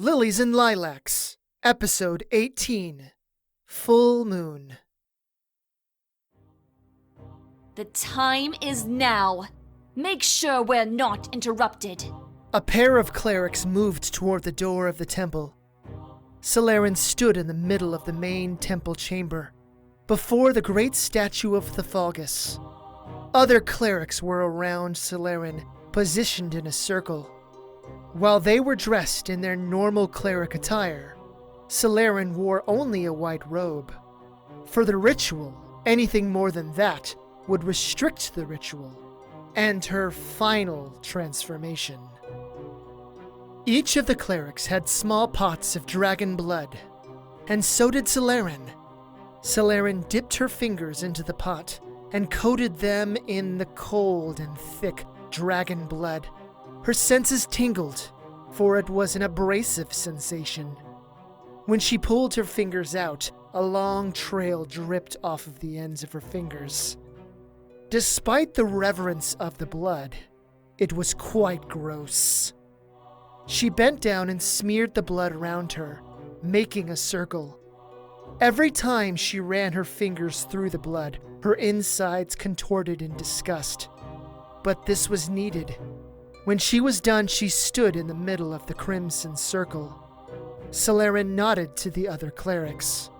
Lilies and Lilacs, Episode 18, Full Moon. The time is now. Make sure we're not interrupted. A pair of clerics moved toward the door of the temple. Celerin stood in the middle of the main temple chamber, before the great statue of the Falgus. Other clerics were around Celerin, positioned in a circle. While they were dressed in their normal cleric attire, Celerin wore only a white robe. For the ritual, anything more than that would restrict the ritual and her final transformation. Each of the clerics had small pots of dragon blood, and so did Celerin. Celerin dipped her fingers into the pot and coated them in the cold and thick dragon blood. Her senses tingled, for it was an abrasive sensation. When she pulled her fingers out, a long trail dripped off of the ends of her fingers. Despite the reverence of the blood, it was quite gross. She bent down and smeared the blood around her, making a circle. Every time she ran her fingers through the blood, her insides contorted in disgust. But this was needed. When she was done, she stood in the middle of the crimson circle. Celerin nodded to the other clerics.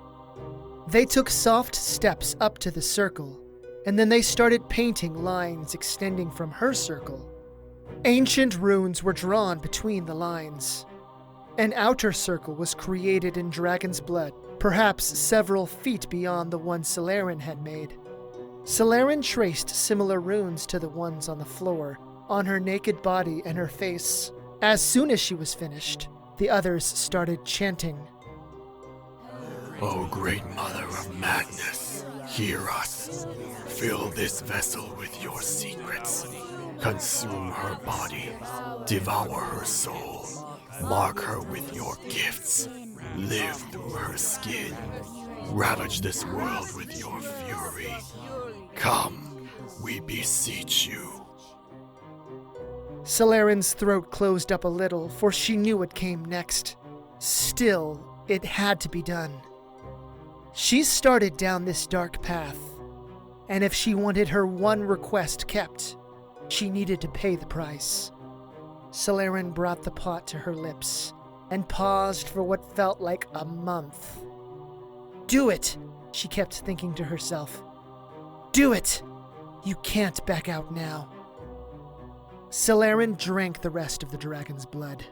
They took soft steps up to the circle, and then they started painting lines extending from her circle. Ancient runes were drawn between the lines. An outer circle was created in dragon's blood, perhaps several feet beyond the one Celerin had made. Celerin traced similar runes to the ones on the floor, on her naked body and her face. As soon as she was finished, the others started chanting. O great mother of madness, hear us. Fill this vessel with your secrets. Consume her body. Devour her soul. Mark her with your gifts. Live through her skin. Ravage this world with your fury. Come, we beseech you. Celerin's throat closed up a little, for she knew what came next. Still, it had to be done. She started down this dark path, and if she wanted her one request kept, she needed to pay the price. Celerin brought the pot to her lips and paused for what felt like a month. Do it, she kept thinking to herself. Do it! You can't back out now. Celerin drank the rest of the dragon's blood.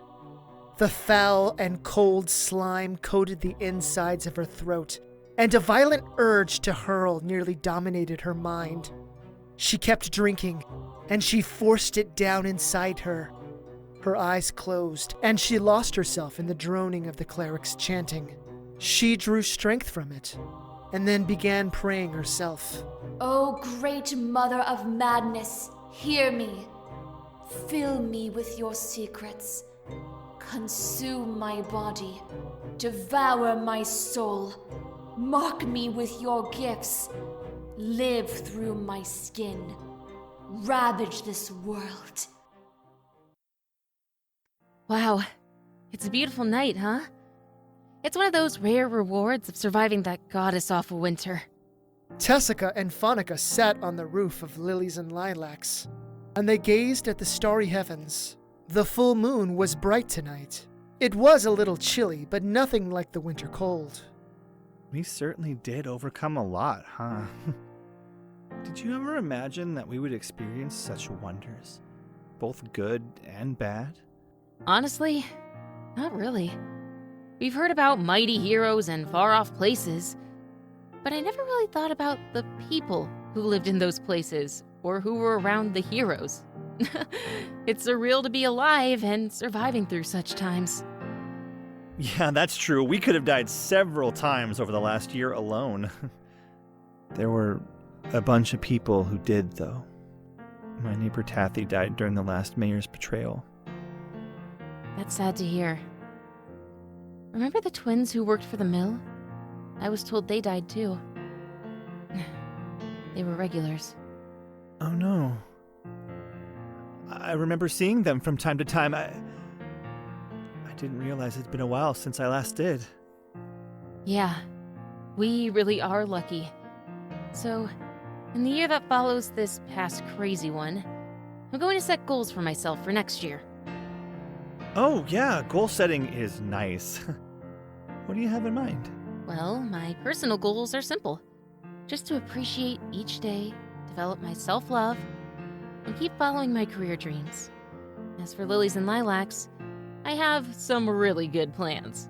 The foul and cold slime coated the insides of her throat, and a violent urge to hurl nearly dominated her mind. She kept drinking, and she forced it down inside her. Her eyes closed, and she lost herself in the droning of the cleric's chanting. She drew strength from it, and then began praying herself. O great mother of madness, hear me. Fill me with your secrets. Consume my body. Devour my soul. Mark me with your gifts. Live through my skin. Ravage this world. Wow, it's a beautiful night, huh? It's one of those rare rewards of surviving that goddess-awful winter. Tessica and Fonica sat on the roof of Lilies and Lilacs, and they gazed at the starry heavens. The full moon was bright tonight. It was a little chilly, but nothing like the winter cold. We certainly did overcome a lot, huh? Did you ever imagine that we would experience such wonders? Both good and bad? Honestly, not really. We've heard about mighty heroes and far-off places, but I never really thought about the people who lived in those places or who were around the heroes. It's surreal to be alive and surviving through such times. Yeah, that's true. We could have died several times over the last year alone. There were a bunch of people who did, though. My neighbor Tathy died during the last mayor's betrayal. That's sad to hear. Remember the twins who worked for the mill? I was told they died too. They were regulars. Oh no. I remember seeing them from time to time. I didn't realize it's been a while since I last did. Yeah, we really are lucky. So, in the year that follows this past crazy one, I'm going to set goals for myself for next year. Oh, yeah, goal setting is nice. What do you have in mind? Well, my personal goals are simple. Just to appreciate each day, develop my self-love, and keep following my career dreams. As for Lilies and Lilacs, I have some really good plans.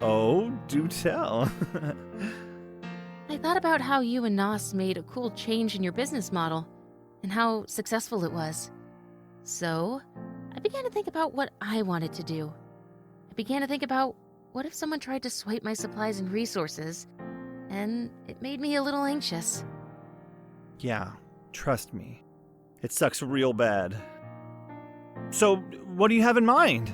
Oh, do tell. I thought about how you and Nos made a cool change in your business model, and how successful it was. So, I began to think about what I wanted to do. I began to think about what if someone tried to swipe my supplies and resources, and it made me a little anxious. Yeah, trust me. It sucks real bad. So, what do you have in mind?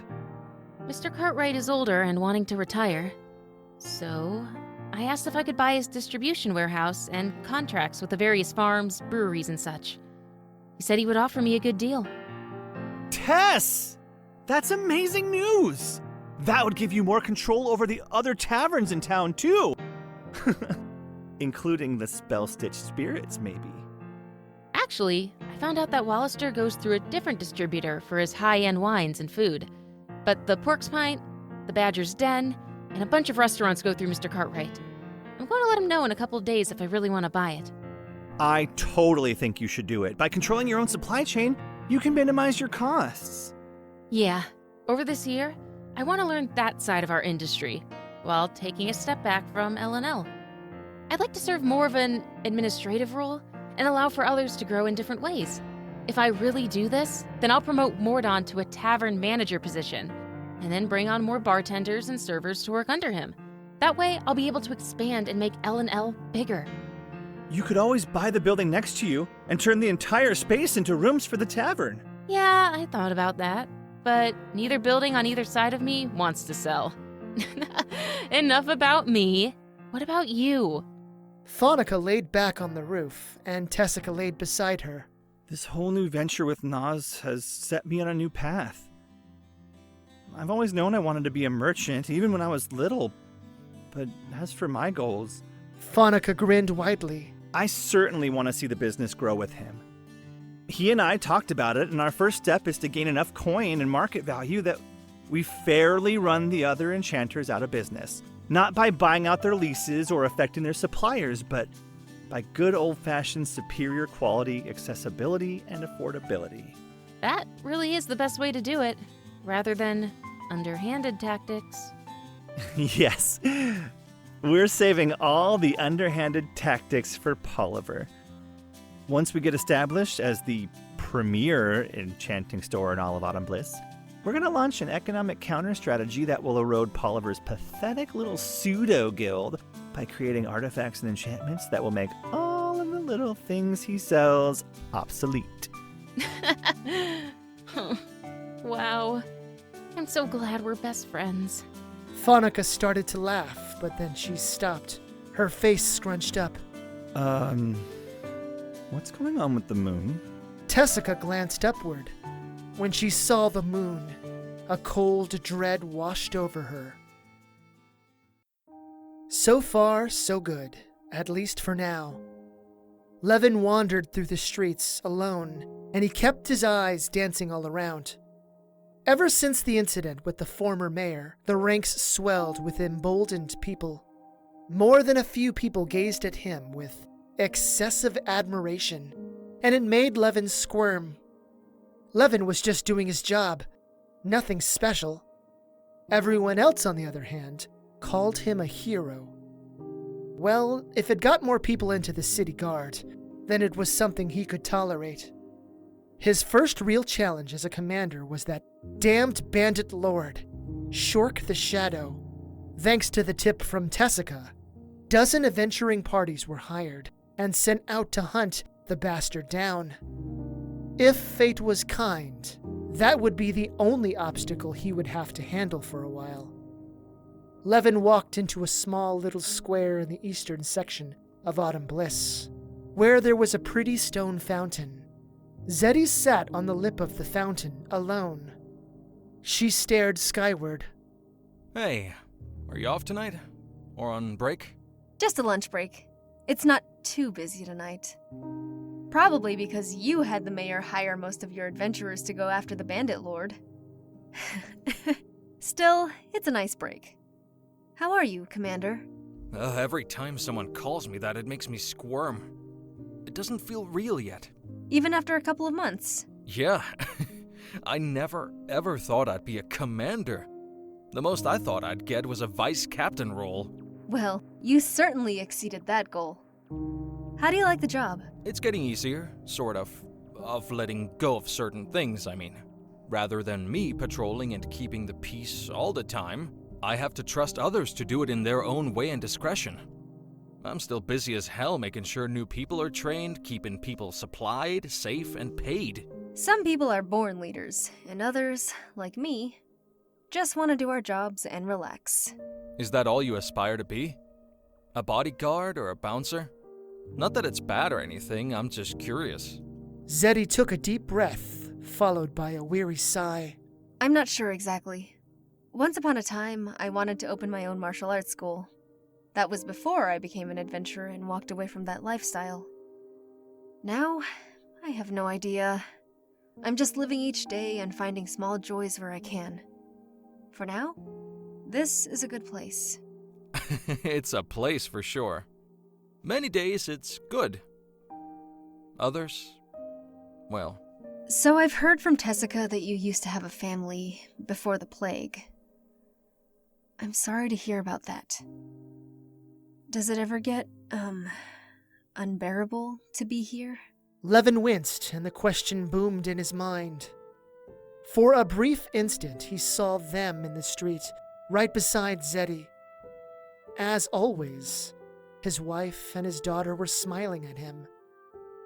Mr. Cartwright is older and wanting to retire, so I asked if I could buy his distribution warehouse and contracts with the various farms, breweries, and such. He said he would offer me a good deal. Tess! That's amazing news! That would give you more control over the other taverns in town, too! Including the Spell-Stitched Spirits, maybe. Actually, I found out that Wallister goes through a different distributor for his high-end wines and food. But the Pork's Pint, the Badger's Den, and a bunch of restaurants go through Mr. Cartwright. I'm going to let him know in a couple of days if I really want to buy it. I totally think you should do it. By controlling your own supply chain, you can minimize your costs. Yeah, over this year, I want to learn that side of our industry, while taking a step back from L&L. I'd like to serve more of an administrative role and allow for others to grow in different ways. If I really do this, then I'll promote Mordon to a tavern manager position, and then bring on more bartenders and servers to work under him. That way, I'll be able to expand and make L&L bigger. You could always buy the building next to you and turn the entire space into rooms for the tavern. Yeah, I thought about that, but neither building on either side of me wants to sell. Enough about me. What about you? Fonica laid back on the roof, and Tessica laid beside her. This whole new venture with Nas has set me on a new path. I've always known I wanted to be a merchant, even when I was little. But as for my goals, Fonica grinned widely. I certainly want to see the business grow with him. He and I talked about it, and our first step is to gain enough coin and market value that we fairly run the other enchanters out of business. Not by buying out their leases or affecting their suppliers, but by good old-fashioned superior quality, accessibility, and affordability. That really is the best way to do it, rather than underhanded tactics. Yes. We're saving all the underhanded tactics for Oliver. Once we get established as the premier enchanting store in all of Autumn Bliss, we're going to launch an economic counter strategy that will erode Oliver's pathetic little pseudo-guild by creating artifacts and enchantments that will make all of the little things he sells obsolete. Wow. I'm so glad we're best friends. Fonica started to laugh, but then she stopped, her face scrunched up. What's going on with the moon? Tessica glanced upward. When she saw the moon, a cold dread washed over her. So far, so good, at least for now. Levin wandered through the streets alone, and he kept his eyes dancing all around. Ever since the incident with the former mayor, the ranks swelled with emboldened people. More than a few people gazed at him with excessive admiration, and it made Levin squirm. Levin was just doing his job, nothing special. Everyone else, on the other hand, called him a hero. Well, if it got more people into the city guard, then it was something he could tolerate. His first real challenge as a commander was that damned bandit lord, Shork the Shadow. Thanks to the tip from Tessica, dozen adventuring parties were hired and sent out to hunt the bastard down. If fate was kind, that would be the only obstacle he would have to handle for a while. Levin walked into a small little square in the eastern section of Autumn Bliss, where there was a pretty stone fountain. Zeddy sat on the lip of the fountain, alone. She stared skyward. Hey, are you off tonight? Or on break? Just a lunch break. It's not too busy tonight. Probably because you had the mayor hire most of your adventurers to go after the bandit lord. Still, it's a nice break. How are you, Commander? Every time someone calls me that, it makes me squirm. It doesn't feel real yet. Even after a couple of months? Yeah. I never, ever thought I'd be a commander. The most I thought I'd get was a vice captain role. Well, you certainly exceeded that goal. How do you like the job? It's getting easier, sort of letting go of certain things, I mean. Rather than me patrolling and keeping the peace all the time, I have to trust others to do it in their own way and discretion. I'm still busy as hell making sure new people are trained, keeping people supplied, safe, and paid. Some people are born leaders, and others, like me, just want to do our jobs and relax. Is that all you aspire to be? A bodyguard or a bouncer? Not that it's bad or anything, I'm just curious. Zeddy took a deep breath, followed by a weary sigh. I'm not sure exactly. Once upon a time, I wanted to open my own martial arts school. That was before I became an adventurer and walked away from that lifestyle. Now, I have no idea. I'm just living each day and finding small joys where I can. For now, this is a good place. It's a place for sure. Many days it's good. Others, well. So I've heard from Tessica that you used to have a family before the plague. I'm sorry to hear about that. Does it ever get, unbearable to be here? Levin winced, and the question boomed in his mind. For a brief instant, he saw them in the street, right beside Zeddy. As always, his wife and his daughter were smiling at him.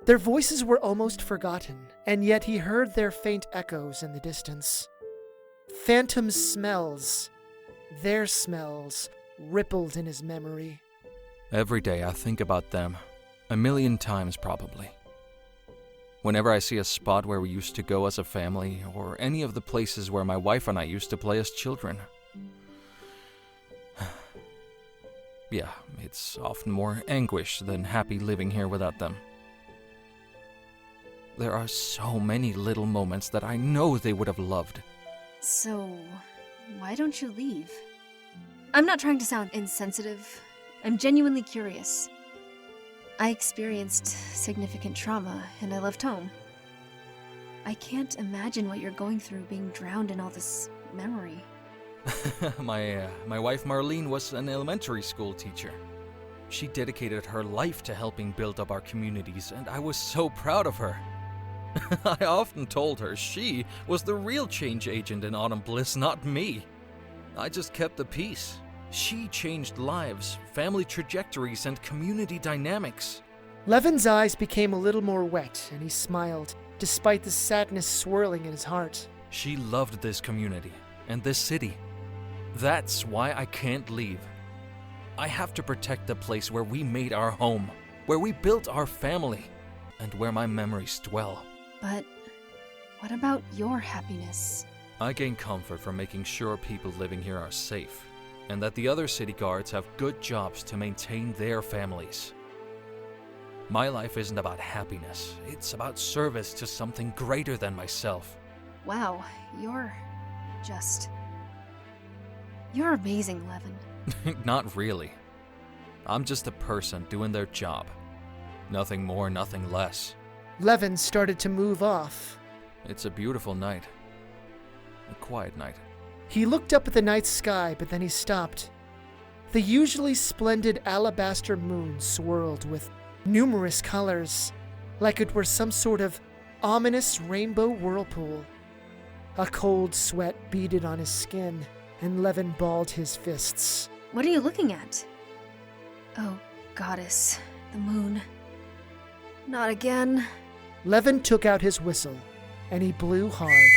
Their voices were almost forgotten, and yet he heard their faint echoes in the distance. Phantom smells, their smells, rippled in his memory. Every day I think about them, 1,000,000 times probably. Whenever I see a spot where we used to go as a family, or any of the places where my wife and I used to play as children. Yeah, it's often more anguish than happy living here without them. There are so many little moments that I know they would have loved. So, why don't you leave? I'm not trying to sound insensitive. I'm genuinely curious. I experienced significant trauma, and I left home. I can't imagine what you're going through being drowned in all this memory. My wife Marlene was an elementary school teacher. She dedicated her life to helping build up our communities, and I was so proud of her. I often told her she was the real change agent in Autumn Bliss, not me. I just kept the peace. She changed lives, family trajectories, and community dynamics. Levin's eyes became a little more wet, and he smiled, despite the sadness swirling in his heart. She loved this community and this city. That's why I can't leave. I have to protect the place where we made our home, where we built our family, and where my memories dwell. But what about your happiness? I gain comfort from making sure people living here are safe, and that the other city guards have good jobs to maintain their families. My life isn't about happiness, it's about service to something greater than myself. Wow, you're amazing, Levin. Not really. I'm just a person doing their job. Nothing more, nothing less. Levin started to move off. It's a beautiful night. A quiet night. He looked up at the night sky, but then he stopped. The usually splendid alabaster moon swirled with numerous colors, like it were some sort of ominous rainbow whirlpool. A cold sweat beaded on his skin, and Levin balled his fists. What are you looking at? Oh, goddess, the moon. Not again. Levin took out his whistle, and he blew hard.